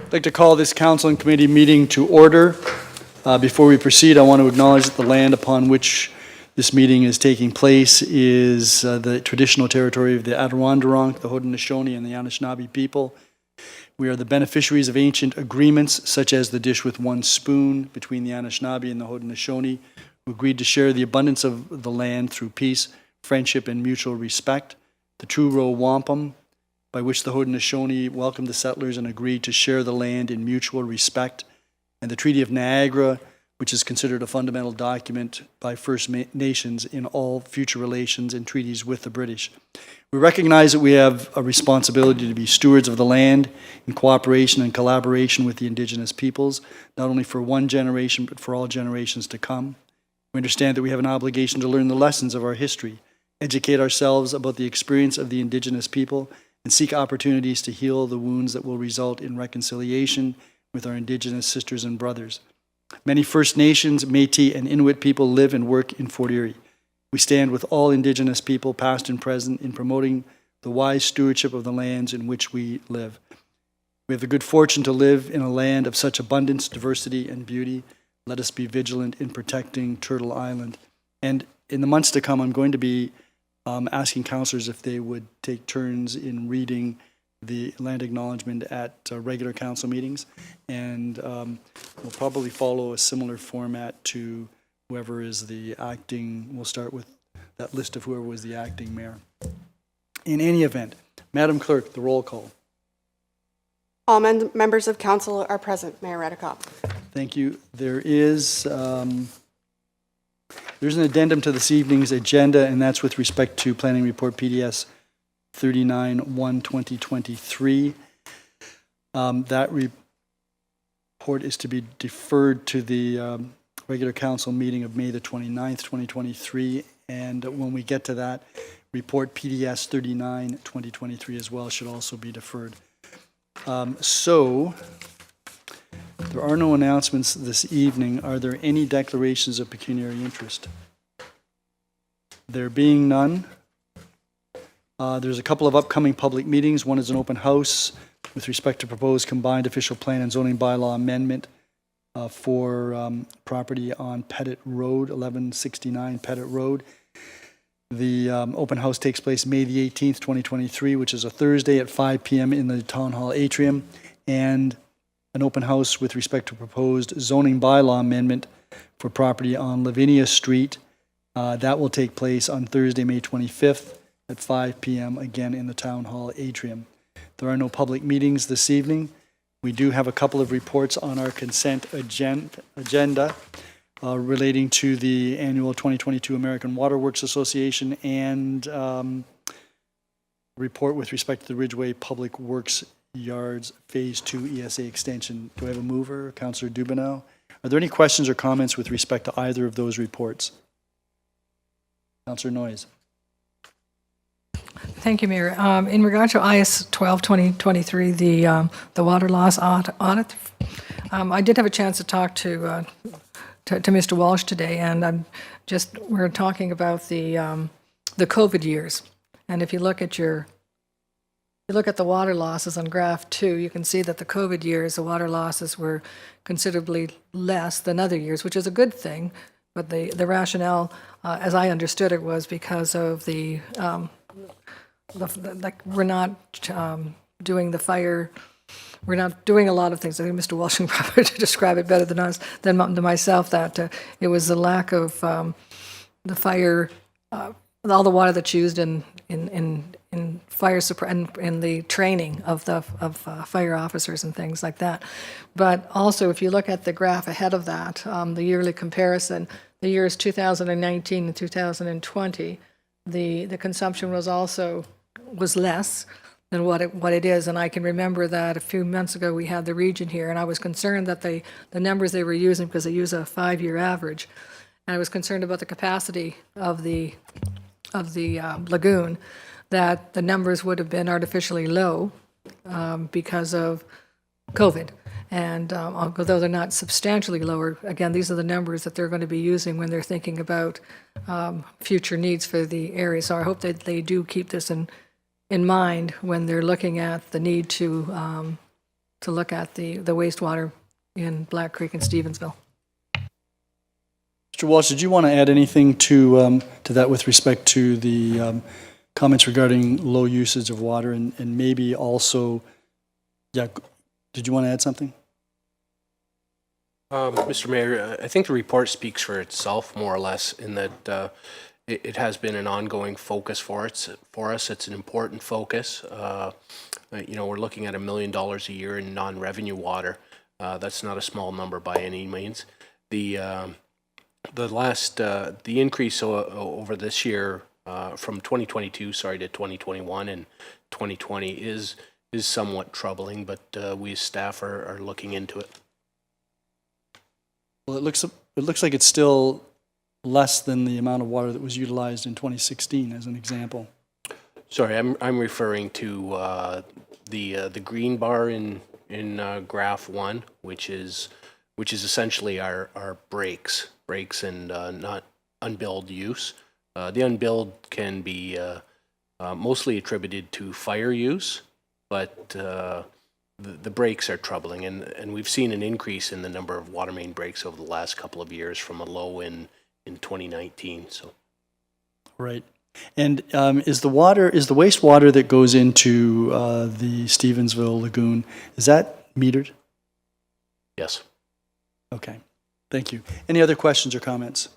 I'd like to call this council and committee meeting to order. Before we proceed, I want to acknowledge that the land upon which this meeting is taking place is the traditional territory of the Adirondack, the Haudenosaunee, and the Anishinaabe people. We are the beneficiaries of ancient agreements, such as the dish with one spoon between the Anishinaabe and the Haudenosaunee, who agreed to share the abundance of the land through peace, friendship, and mutual respect. The Truro Wampum, by which the Haudenosaunee welcomed the settlers and agreed to share the land in mutual respect, and the Treaty of Niagara, which is considered a fundamental document by First Nations in all future relations and treaties with the British. We recognize that we have a responsibility to be stewards of the land in cooperation and collaboration with the Indigenous peoples, not only for one generation, but for all generations to come. We understand that we have an obligation to learn the lessons of our history, educate ourselves about the experience of the Indigenous people, and seek opportunities to heal the wounds that will result in reconciliation with our Indigenous sisters and brothers. Many First Nations, Métis, and Inuit people live and work in Fort Erie. We stand with all Indigenous people, past and present, in promoting the wise stewardship of the lands in which we live. We have the good fortune to live in a land of such abundance, diversity, and beauty. Let us be vigilant in protecting Turtle Island. And in the months to come, I'm going to be asking councillors if they would take turns in reading the land acknowledgement at regular council meetings, and we'll probably follow a similar format to whoever is the acting. We'll start with that list of whoever was the acting mayor. In any event, Madam Clerk, the roll call. All members of council are present. Mayor Redekop. Thank you. There's an addendum to this evening's agenda, and that's with respect to Planning Report PDS 39-1-2023. That report is to be deferred to the regular council meeting of May the 29th, 2023. And when we get to that, report PDS 39-2023 as well should also be deferred. So there are no announcements this evening. Are there any declarations of pecuniary interest? There being none, there's a couple of upcoming public meetings. One is an open house with respect to proposed combined official plan and zoning bylaw amendment for property on Pettit Road, 1169 Pettit Road. The open house takes place May the 18th, 2023, which is a Thursday at 5 p.m. in the Town Hall atrium, and an open house with respect to proposed zoning bylaw amendment for property on Lavinia Street. That will take place on Thursday, May 25th at 5 p.m. again in the Town Hall atrium. There are no public meetings this evening. We do have a couple of reports on our consent agenda relating to the annual 2022 American Water Works Association and report with respect to the Ridgeway Public Works Yards Phase 2 ESA extension. Do I have a mover? Councillor Dubanow. Are there any questions or comments with respect to either of those reports? Councillor Noyes. Thank you, Mayor. In regard to IS 12-2023, the water loss audit, I did have a chance to talk to Mr. Walsh today, and we're talking about the COVID years. And if you look at the water losses on graph 2, you can see that the COVID years, the water losses were considerably less than other years, which is a good thing. But the rationale, as I understood it, was because of we're not doing the fire. We're not doing a lot of things. I think Mr. Walsh can probably describe it better than myself. That it was the lack of the fire, all the water that's used in fire and in the training of fire officers and things like that. But also, if you look at the graph ahead of that, the yearly comparison, the years 2019 and 2020, the consumption was less than what it is. And I can remember that a few months ago we had the region here, and I was concerned that the numbers they were using, because they use a 5-year average, and I was concerned about the capacity of the lagoon, that the numbers would have been artificially low because of COVID. And although they're not substantially lower, again, these are the numbers that they're going to be using when they're thinking about future needs for the area. So I hope that they do keep this in mind when they're looking at the need to to look at the wastewater in Black Creek and Stevensville. Mr. Walsh, did you want to add anything to that with respect to the comments regarding low usage of water and maybe also, yeah, did you want to add something? Mr. Mayor, I think the report speaks for itself, more or less, in that it has been an ongoing focus for us. It's an important focus. We're looking at $1 million a year in non-revenue water. That's not a small number by any means. The increase over this year from 2022, to 2021 and 2020 is somewhat troubling, but we as staff are looking into it. Well, it looks like it's still less than the amount of water that was utilized in 2016, as an example. Sorry, I'm referring to the green bar in graph 1, which is essentially our breaks and not unbilled use. The unbilled can be mostly attributed to fire use, but the breaks are troubling, and we've seen an increase in the number of water main breaks over the last couple of years from a low in 2019. So, right. And is the wastewater that goes into the Stevensville Lagoon, is that metered? yes. Okay. Thank you. Any other questions or comments?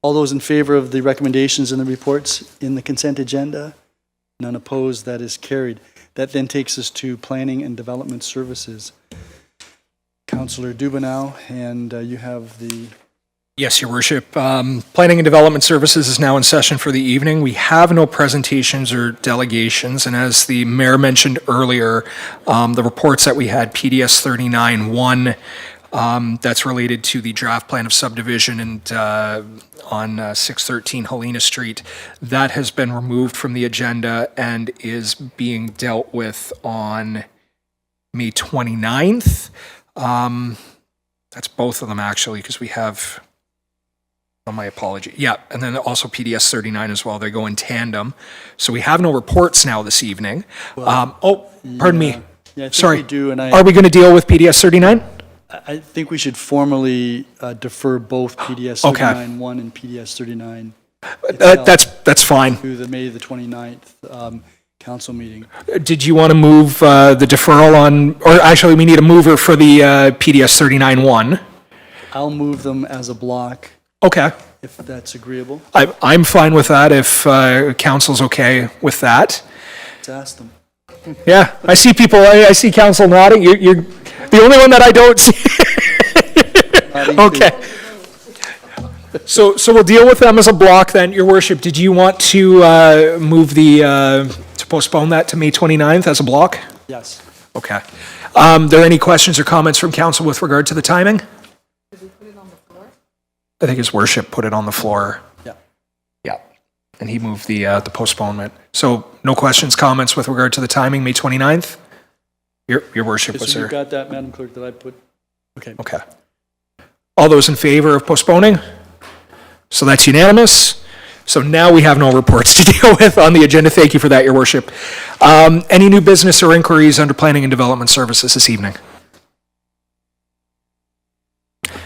All those in favor of the recommendations and the reports in the consent agenda? None opposed. That is carried. That then takes us to Planning and Development Services. Councillor Dubanow, and you have the... Yes, Your Worship. Planning and Development Services is now in session for the evening. We have no presentations or delegations, and as the Mayor mentioned earlier, the reports that we had, PDS 39-1, that's related to the draft plan of subdivision and on 613 Helena Street. That has been removed from the agenda and is being dealt with on May 29th. That's both of them, actually, because we have... Oh, my apology. Yeah, and then also PDS 39 as well. They go in tandem. So we have no reports now this evening. Pardon me. Yeah, I think Sorry. we do, and Are we going to deal with PDS 39? I think we should formally defer both PDS Okay. 39-1 and PDS 39 That's fine. to the May the 29th council meeting. Did you want to move the deferral on, or actually we need a mover for the PDS 39-1? I'll move them as a block Okay. if that's agreeable. I'm fine with that if council's okay with that. Let's ask them. Yeah, I see people, I see council nodding. You're the only one that I don't see. Okay. So we'll deal with them as a block then. Your Worship, did you want to move to postpone that to May 29th as a block? Yes. Okay. Are there any questions or comments from council with regard to the timing? Did we put it on the floor? I think His Worship put it on the floor. Yeah. Yeah. And he moved the postponement. So no questions, comments with regard to the timing, May 29th? Your Worship, was So you there? got that, Madam Clerk, that I put? Okay. Okay. All those in favor of postponing? So that's unanimous. So now we have no reports to deal with on the agenda. Thank you for that, Your Worship. Any new business or inquiries under Planning and Development Services this evening?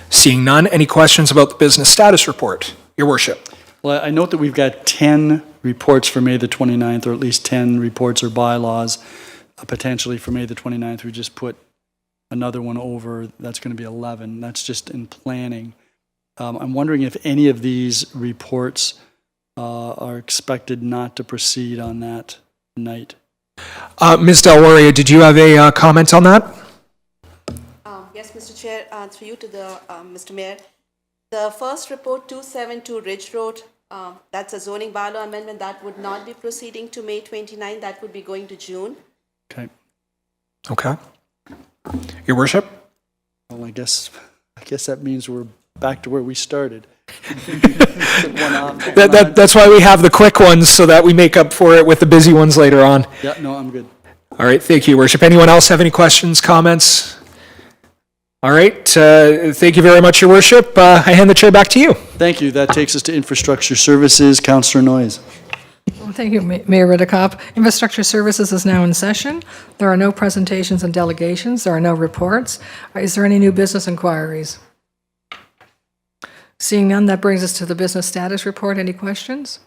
Seeing none, any questions about the business status report? Your Worship. Well, I note that we've got 10 reports for May the 29th, or at least 10 reports or bylaws potentially for May the 29th. We just put another one over. That's going to be 11. That's just in planning. I'm wondering if any of these reports are expected not to proceed on that night. Ms. Delwaria, did you have a comment on that? Yes, Mr. Chair, through you to the Mr. Mayor. The first report, 272 Ridge Road, that's a zoning bylaw amendment that would not be proceeding to May 29. That would be going to June. Okay. Okay. Your Worship? Well, I guess that means we're back to where we started. That's why we have the quick ones, so that we make up for it with the busy ones later on. Yeah, no, I'm good. All right, thank you, Your Worship. Anyone else have any questions, comments? All right, thank you very much, Your Worship. I hand the chair back to you. Thank you. That takes us to Infrastructure Services. Councillor Noyes. Thank you, Mayor Redekop. Infrastructure Services is now in session. There are no presentations and delegations. There are no reports. Is there any new business inquiries? Seeing none, that brings us to the business status report. Any questions?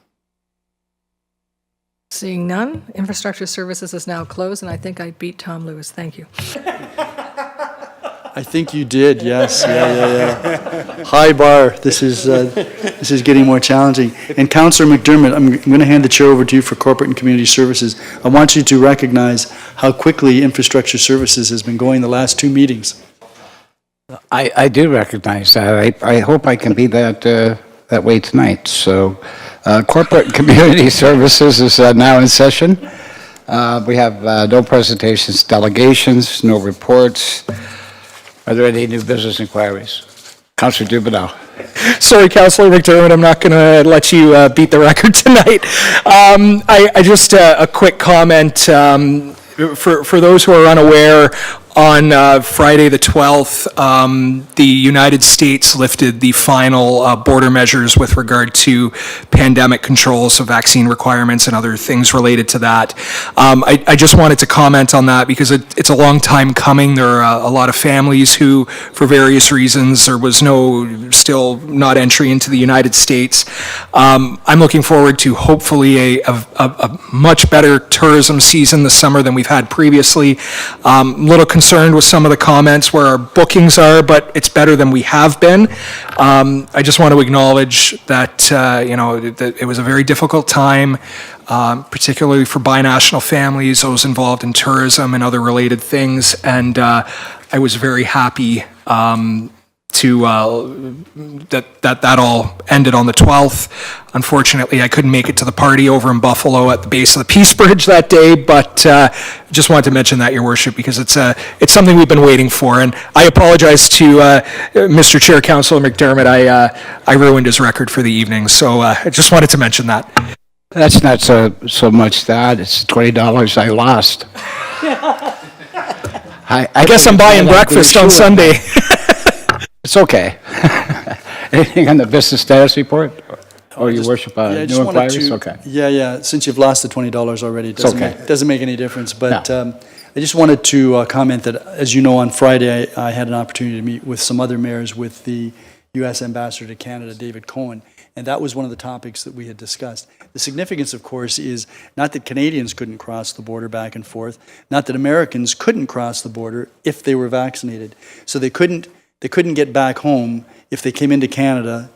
Seeing none, Infrastructure Services is now closed, and I think I beat Tom Lewis. Thank you. I think you did, yes. Yeah. High bar. This is getting more challenging. And Councillor McDermott, I'm going to hand the chair over to you for Corporate and Community Services. I want you to recognize how quickly Infrastructure Services has been going the last 2 meetings. I do recognize that. I hope I can be that way tonight. So, Corporate and Community Services is now in session. We have no presentations, delegations, no reports. Are there any new business inquiries? Councillor Dubanow. Sorry, Councillor McDermott, I'm not going to let you beat the record tonight. I just, a quick comment, for those who are unaware, on Friday the 12th, the United States lifted the final border measures with regard to pandemic controls, so vaccine requirements and other things related to that. I just wanted to comment on that because it's a long time coming. There are a lot of families who, for various reasons, there was still not entry into the United States. I'm looking forward to hopefully a much better tourism season this summer than we've had previously. Little concerned with some of the comments where our bookings are, but it's better than we have been. I just want to acknowledge that, that it was a very difficult time, particularly for binational families, those involved in tourism and other related things. And I was very happy that all ended on the 12th. Unfortunately, I couldn't make it to the party over in Buffalo at the base of the Peace Bridge that day, but just wanted to mention that, Your Worship, because it's something we've been waiting for. And I apologize to Mr. Chair, Councillor McDermott. I ruined his record for the evening, so I just wanted to mention that. That's not so much that. It's $20 I lost. I guess I'm buying breakfast on Sunday. It's okay. Anything on the business status report? Or Your Worship, new inquiries? Okay. Yeah. Since you've lost the $20 already, it doesn't make any difference. But No. I just wanted to comment that, as you know, on Friday, I had an opportunity to meet with some other mayors with the U.S. Ambassador to Canada, David Cohen, and that was one of the topics that we had discussed. The significance, of course, is not that Canadians couldn't cross the border back and forth, not that Americans couldn't cross the border if they were vaccinated. So they couldn't get back home if they came into Canada,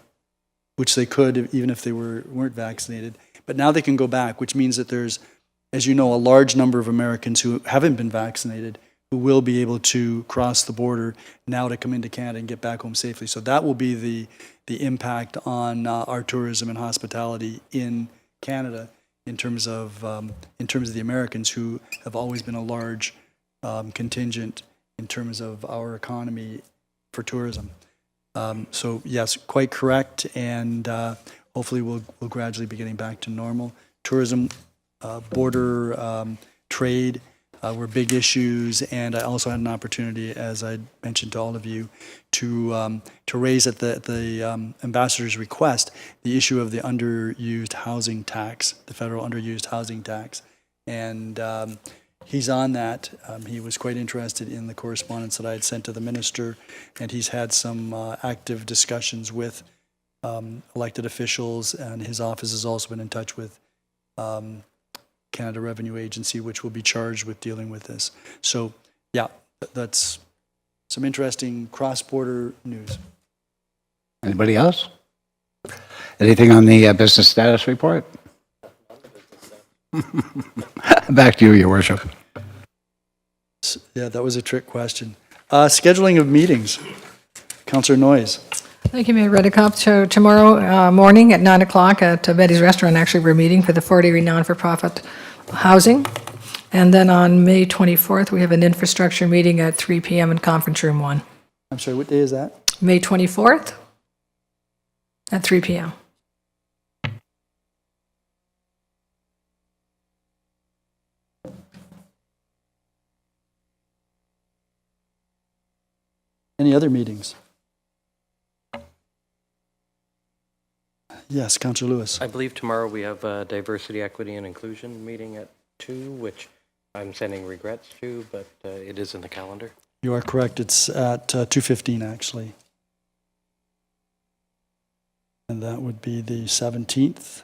which they could even if they weren't vaccinated. But now they can go back, which means that there's, as you know, a large number of Americans who haven't been vaccinated who will be able to cross the border now to come into Canada and get back home safely. So that will be the impact on our tourism and hospitality in Canada in terms of the Americans, who have always been a large contingent in terms of our economy for tourism. So yes, quite correct, and hopefully we'll gradually be getting back to normal. Tourism, border trade were big issues, and I also had an opportunity, as I mentioned to all of you, to raise at the ambassador's request the issue of the underused housing tax, the federal underused housing tax, and he's on that. He was quite interested in the correspondence that I had sent to the minister, and he's had some active discussions with elected officials, and his office has also been in touch with Canada Revenue Agency, which will be charged with dealing with this. So, yeah, that's some interesting cross-border news. Anybody else? Anything on the business status report? Back to you, Your Worship. Yeah, that was a trick question. Scheduling of meetings. Councillor Noyes. Thank you, Mayor Redekop. So tomorrow morning at 9 o'clock at Betty's Restaurant, actually, we're meeting for the Fort Erie non-for-profit housing. And then on May 24th, we have an infrastructure meeting at 3 p.m. in Conference Room 1. I'm sorry, what day is that? May 24th at 3 p.m. Any other meetings? Yes, Councillor Lewis. I believe tomorrow we have a diversity, equity, and inclusion meeting at 2, which I'm sending regrets to, but it is in the calendar. You are correct. It's at 2:15, actually. And that would be the 17th.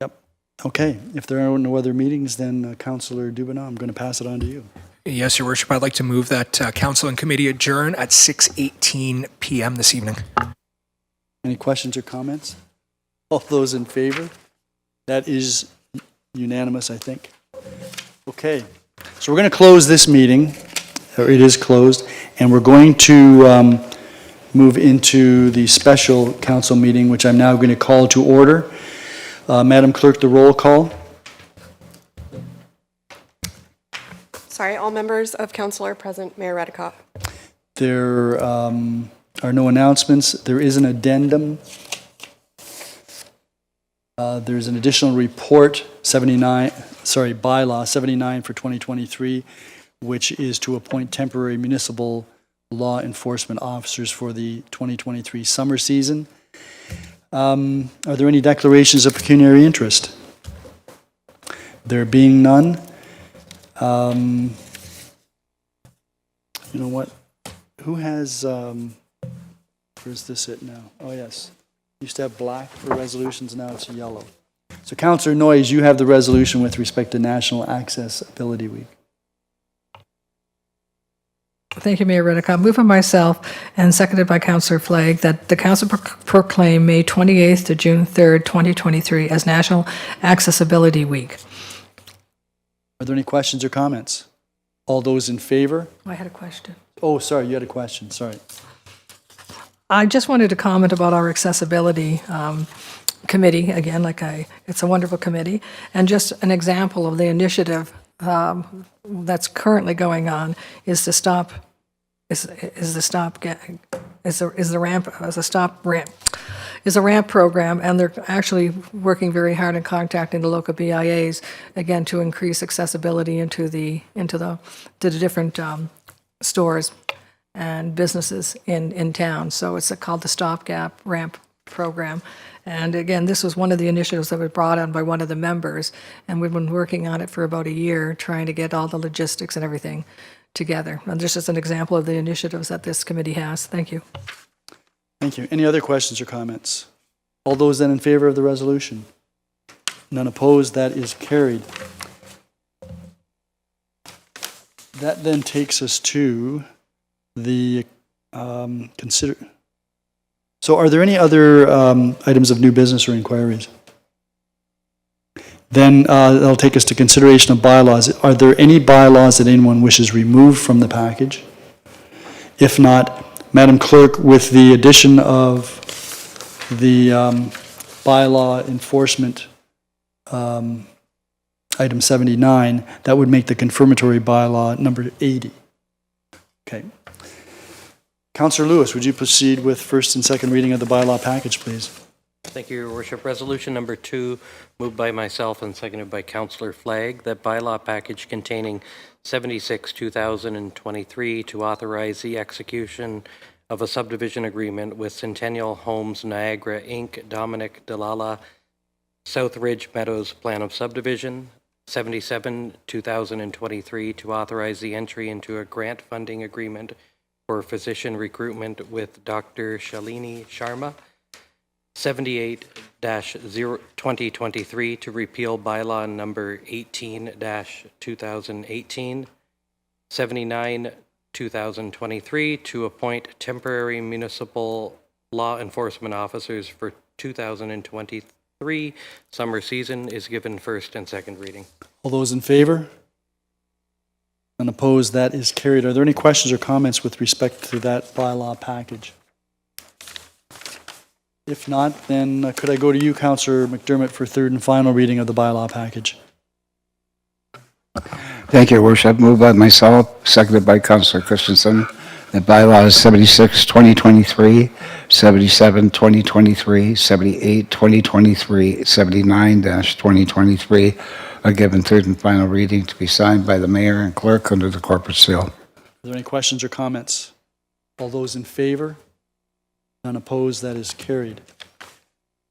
Yep. Okay. If there are no other meetings, then Councillor Dubanow, I'm going to pass it on to you. Yes, Your Worship, I'd like to move that council and committee adjourn at 6:18 p.m. this evening. Any questions or comments? All those in favor? That is unanimous, I think. Okay, so we're going to close this meeting, or it is closed, and we're going to move into the special council meeting, which I'm now going to call to order. Madam Clerk, the roll call. Sorry, all members of council are present. Mayor Redekop. There are no announcements. There is an addendum. There's an additional report, bylaw 79 for 2023, which is to appoint temporary municipal law enforcement officers for the 2023 summer season. Are there any declarations of pecuniary interest? There being none, you know what? Who has, where's this it now? Oh, yes. Used to have black for resolutions, now it's yellow. So Councillor Noyes, you have the resolution with respect to National Accessibility Week. Thank you, Mayor Redekop. Moved by myself and seconded by Councillor Flagg that the council proclaim May 28th to June 3rd, 2023 as National Accessibility Week. Are there any questions or comments? All those in favor? I had a question. Oh, sorry, you had a question, sorry. I just wanted to comment about our accessibility committee, again, it's a wonderful committee, and just an example of the initiative that's currently going on is the ramp program, and they're actually working very hard and contacting the local BIAs, again, to increase accessibility into the different stores and businesses in town. So it's called the Stopgap Ramp Program. And again, this was one of the initiatives that was brought on by one of the members, and we've been working on it for about a year, trying to get all the logistics and everything together. And this is an example of the initiatives that this committee has. Thank you. Thank you. Any other questions or comments? All those then in favor of the resolution? None opposed, that is carried. That then takes us to the So are there any other items of new business or inquiries? Then that'll take us to consideration of bylaws. Are there any bylaws that anyone wishes removed from the package? If not, Madam Clerk, with the addition of the bylaw enforcement item 79, that would make the confirmatory bylaw number 80. Okay. Councillor Lewis, would you proceed with first and second reading of the bylaw package, please? Thank you, Your Worship. Resolution number 2, moved by myself and seconded by Councillor Flagg, that bylaw package containing 76/2023 to authorize the execution of a subdivision agreement with Centennial Homes Niagara Inc., Dominic Delala, South Ridge Meadows Plan of Subdivision, 77/2023 to authorize the entry into a grant funding agreement for physician recruitment with Dr. Shalini Sharma, 78-2023 to repeal bylaw number 18-2018, 79/2023 to appoint temporary municipal law enforcement officers for 2023 summer season is given first and second reading. All those in favor? Unopposed, that is carried. Are there any questions or comments with respect to that bylaw package? If not, then could I go to you, Councillor McDermott, for third and final reading of the bylaw package? Thank you, Your Worship. Moved by myself, seconded by Councillor Christensen, The bylaws 76, 2023, 77, 2023, 78, 2023, 79-2023 are given third and final reading to be signed by the mayor and clerk under the corporate seal. Are there any questions or comments? All those in favor? None opposed, that is carried.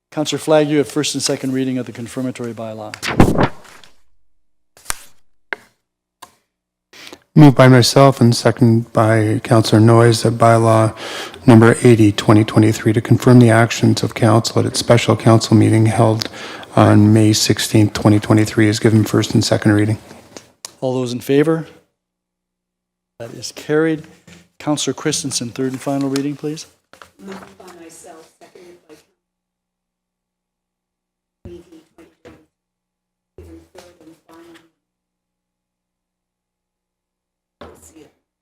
Councillor Flagg, you have first and second reading of the confirmatory bylaw. Moved by myself and second by Councillor Noyes that bylaw number 80, 2023, to confirm the actions of council at its special council meeting held on May 16, 2023, is given first and second reading. All those in favor? That is carried. Councillor Christensen, third and final reading, please. Moved by myself, seconded by given third and final.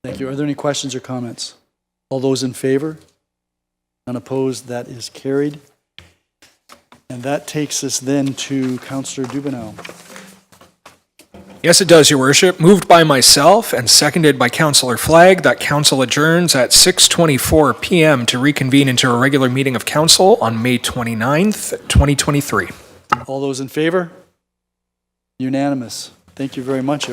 Thank you. Are there any questions or comments? All those in favor? None opposed, that is carried. And that takes us then to Councillor Dubanow. Yes, it does, Your Worship. Moved by myself and seconded by Councillor Flagg that council adjourns at 6:24 p.m. to reconvene into a regular meeting of council on May 29th, 2023. All those in favor? Unanimous. Thank you very much.